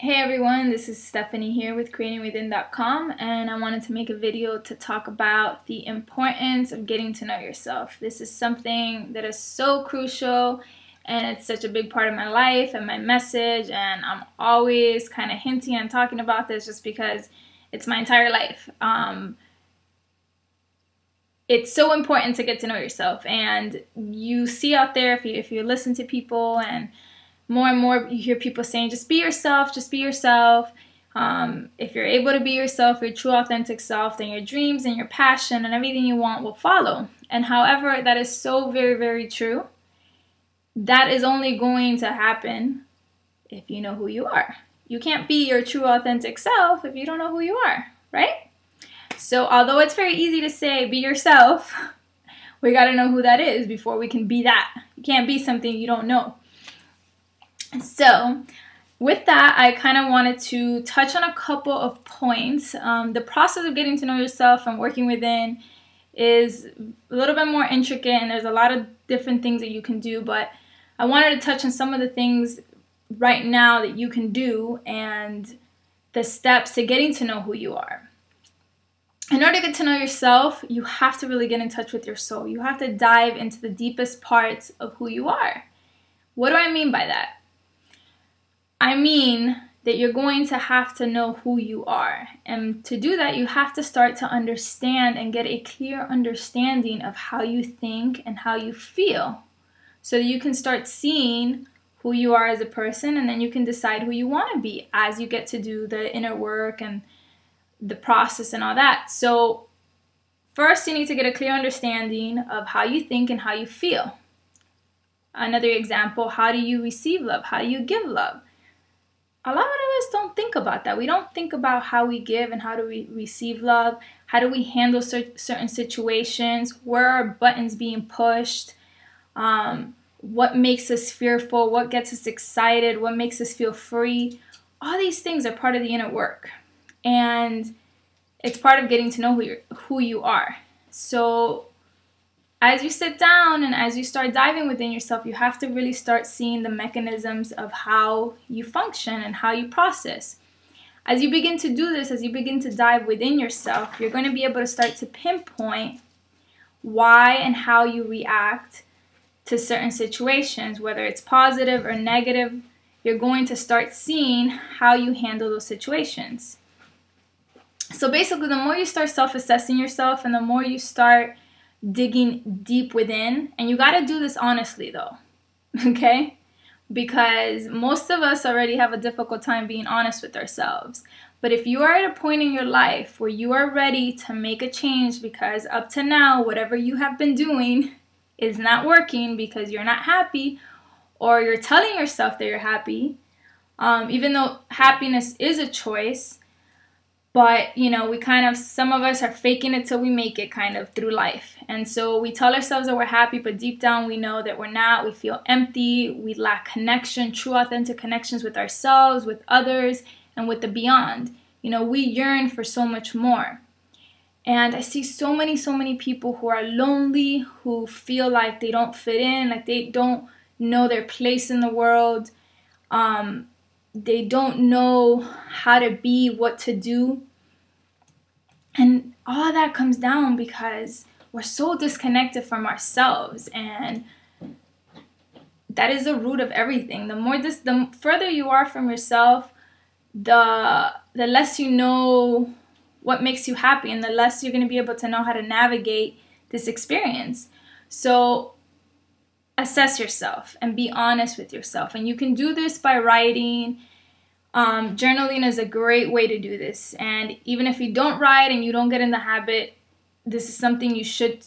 Hey everyone, this is Stephanie here with creatingwithin.com, and I wanted to make a video to talk about the importance of getting to know yourself. This is something that is so crucial and it's such a big part of my life and my message, and I'm always kind of hinting and talking about this just because it's my entire life. It's so important to get to know yourself, and you see out there if you listen to people, and more you hear people saying, just be yourself, just be yourself. If you're able to be yourself, your true authentic self, then your dreams and your passion and everything you want will follow. And however, that is so very, very true. That is only going to happen if you know who you are. You can't be your true authentic self if you don't know who you are, right? So although it's very easy to say, be yourself, we got to know who that is before we can be that. You can't be something you don't know. So with that, I kind of wanted to touch on a couple of points. The process of getting to know yourself and working within is a little bit more intricate, and there's a lot of different things that you can do, but I wanted to touch on some of the things right now that you can do and the steps to getting to know who you are. In order to get to know yourself, you have to really get in touch with your soul. You have to dive into the deepest parts of who you are. What do I mean by that? I mean that you're going to have to know who you are. And to do that, you have to start to understand and get a clear understanding of how you think and how you feel, so that you can start seeing who you are as a person, and then you can decide who you want to be as you get to do the inner work and the process and all that. So first, you need to get a clear understanding of how you think and how you feel. Another example, how do you receive love? How do you give love? A lot of us don't think about that. We don't think about how we give and how do we receive love. How do we handle certain situations? Where are buttons being pushed? What makes us fearful? What gets us excited? What makes us feel free? All these things are part of the inner work. And it's part of getting to know who you are. So as you sit down and as you start diving within yourself, you have to really start seeing the mechanisms of how you function and how you process. As you begin to do this, as you begin to dive within yourself, you're going to be able to start to pinpoint why and how you react to certain situations, whether it's positive or negative. You're going to start seeing how you handle those situations. So basically, the more you start self-assessing yourself and the more you start digging deep within, and you got to do this honestly though, okay? Because most of us already have a difficult time being honest with ourselves. But if you are at a point in your life where you are ready to make a change, because up to now, whatever you have been doing is not working because you're not happy, or you're telling yourself that you're happy, even though happiness is a choice. But, you know, some of us are faking it till we make it kind of through life. And so we tell ourselves that we're happy, but deep down we know that we're not. We feel empty. We lack connection, true authentic connections with ourselves, with others, and with the beyond. You know, we yearn for so much more. And I see so many people who are lonely, who feel like they don't fit in, like they don't know their place in the world. They don't know how to be, what to do. And all that comes down because we're so disconnected from ourselves, and that is the root of everything. The further you are from yourself, the less you know what makes you happy, and the less you're going to be able to know how to navigate this experience. So assess yourself and be honest with yourself. And you can do this by writing. Journaling is a great way to do this. And even if you don't write and you don't get in the habit, this is something you should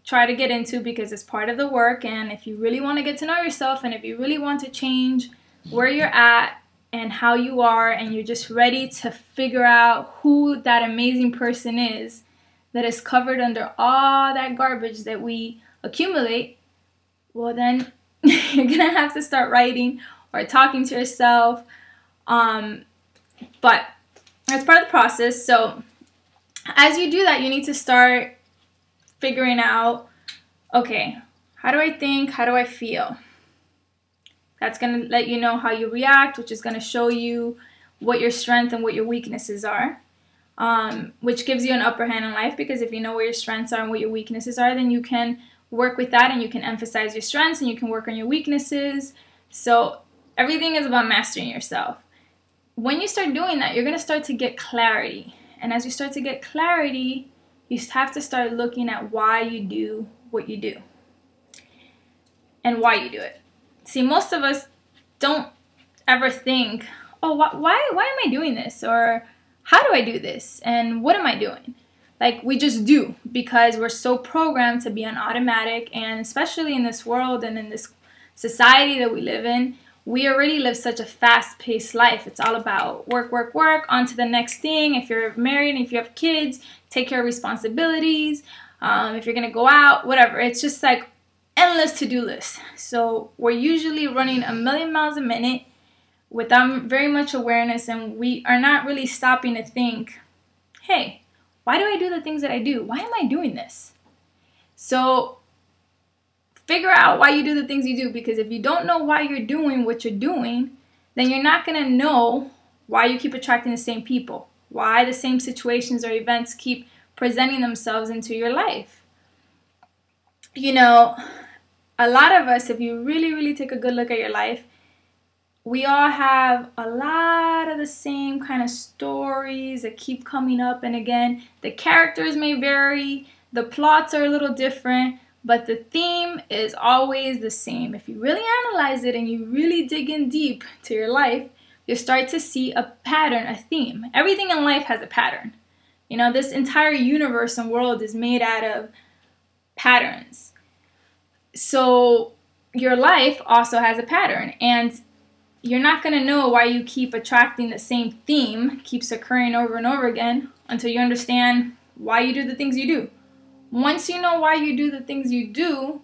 try to get into because it's part of the work. And if you really want to get to know yourself, and if you really want to change where you're at and how you are, and you're just ready to figure out who that amazing person is that is covered under all that garbage that we accumulate, well then you're gonna have to start writing or talking to yourself. But that's part of the process. So as you do that, you need to start figuring out, okay, how do I think? How do I feel? That's going to let you know how you react, which is going to show you what your strength and what your weaknesses are, which gives you an upper hand in life, because if you know where your strengths are and what your weaknesses are, then you can work with that and you can emphasize your strengths and you can work on your weaknesses. So everything is about mastering yourself. When you start doing that, you're going to start to get clarity. And as you start to get clarity, you have to start looking at why you do what you do and why you do it. See, most of us don't ever think, oh, why am I doing this? Or how do I do this? And what am I doing? Like, we just do, because we're so programmed to be on automatic. And especially in this world and in this society that we live in, we already live such a fast-paced life. It's all about work, work, work, on to the next thing. If you're married and if you have kids, take care of responsibilities. If you're going to go out, whatever. It's just like endless to-do lists. So we're usually running a million miles a minute without very much awareness, and we are not really stopping to think, hey, why do I do the things that I do? Why am I doing this? So figure out why you do the things you do, because if you don't know why you're doing what you're doing, then you're not going to know why you keep attracting the same people, why the same situations or events keep presenting themselves into your life. You know, a lot of us, if you really, really take a good look at your life, we all have a lot of the same kind of stories that keep coming up and again. The characters may vary, the plots are a little different, but the theme is always the same. If you really analyze it and you really dig in deep to your life, you start to see a pattern, a theme. Everything in life has a pattern. You know, this entire universe and world is made out of patterns. So your life also has a pattern, and you're not going to know why you keep attracting the same theme, keeps occurring over and over again, until you understand why you do the things you do. Once you know why you do the things you do,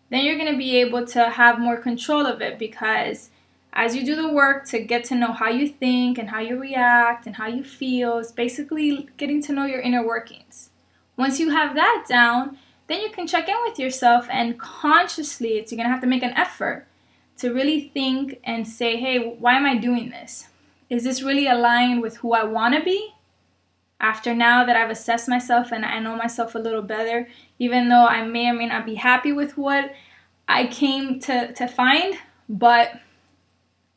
then you're going to be able to have more control of it, because as you do the work to get to know how you think and how you react and how you feel, it's basically getting to know your inner workings. Once you have that down, then you can check in with yourself, and consciously, you're going to have to make an effort to really think and say, hey, why am I doing this? Is this really aligned with who I want to be? After now that I've assessed myself and I know myself a little better, even though I may or may not be happy with what I came to find, but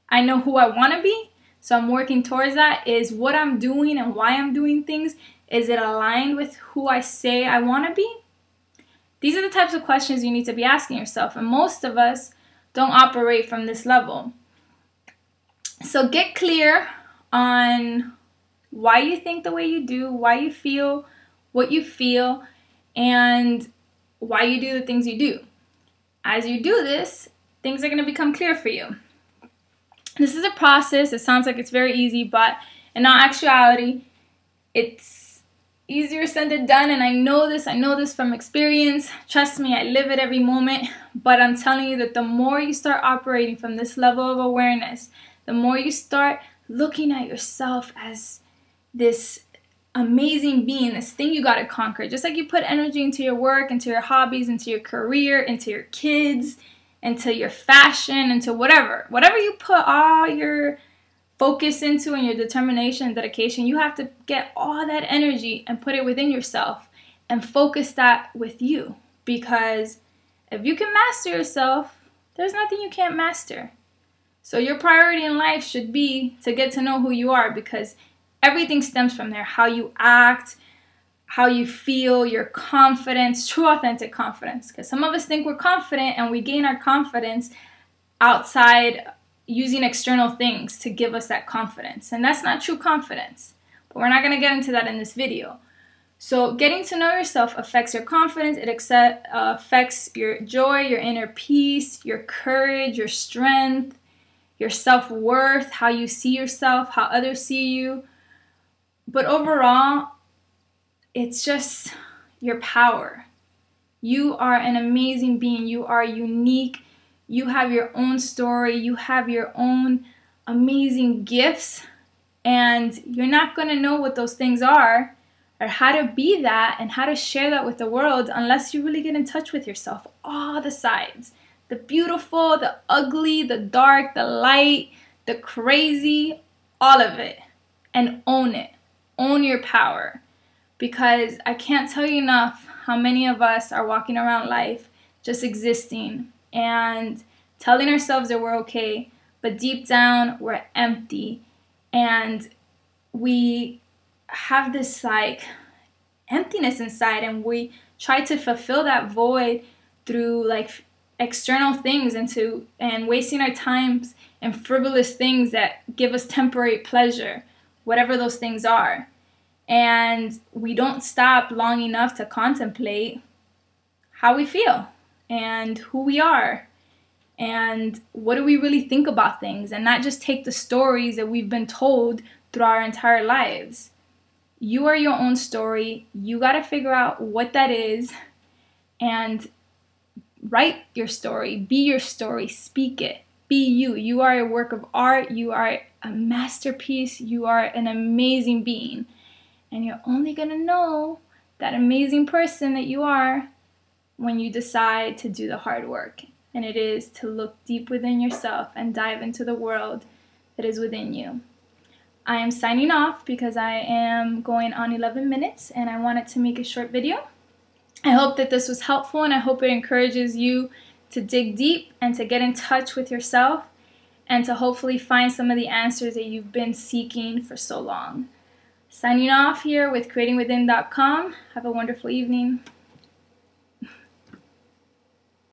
I know who I want to be, so I'm working towards that. Is what I'm doing and why I'm doing things, is it aligned with who I say I want to be? These are the types of questions you need to be asking yourself, and most of us don't operate from this level. So get clear on why you think the way you do, why you feel what you feel, and why you do the things you do. As you do this, things are going to become clear for you. This is a process. It sounds like it's very easy, but in all actuality, it's easier said than done, and I know this from experience. Trust me, I live it every moment. But I'm telling you that the more you start operating from this level of awareness, the more you start looking at yourself as this amazing being, this thing you got to conquer. Just like you put energy into your work, into your hobbies, into your career, into your kids, into your fashion, into whatever you put all your focus into and your determination and dedication, you have to get all that energy and put it within yourself and focus that with you. Because if you can master yourself, there's nothing you can't master. So your priority in life should be to get to know who you are, because everything stems from there. How you act, how you feel, your confidence, true authentic confidence. Because some of us think we're confident and we gain our confidence outside using external things to give us that confidence. And that's not true confidence. But we're not going to get into that in this video. So getting to know yourself affects your confidence. It affects your joy, your inner peace, your courage, your strength, your self-worth, how you see yourself, how others see you. But overall, it's just your power. You are an amazing being. You are unique. You have your own story. You have your own amazing gifts. And you're not going to know what those things are or how to be that and how to share that with the world unless you really get in touch with yourself. All the sides. The beautiful, the ugly, the dark, the light, the crazy, all of it. and own it. Own your power. Because I can't tell you enough how many of us are walking around life just existing and telling ourselves that we're okay, but deep down we're empty, and we have this like emptiness inside, and we try to fulfill that void through like external things and wasting our times in frivolous things that give us temporary pleasure, whatever those things are. And we don't stop long enough to contemplate how we feel and who we are and what do we really think about things, and not just take the stories that we've been told through our entire lives. You are your own story. You got to figure out what that is and write your story. Be your story. Speak it. Be you. You are a work of art. You are a masterpiece. You are an amazing being. And you're only going to know that amazing person that you are when you decide to do the hard work. And it is to look deep within yourself and dive into the world that is within you. I am signing off because I am going on 11 minutes and I wanted to make a short video. I hope that this was helpful, and I hope it encourages you to dig deep and to get in touch with yourself and to hopefully find some of the answers that you've been seeking for so long. Signing off here with creatingwithin.com. Have a wonderful evening.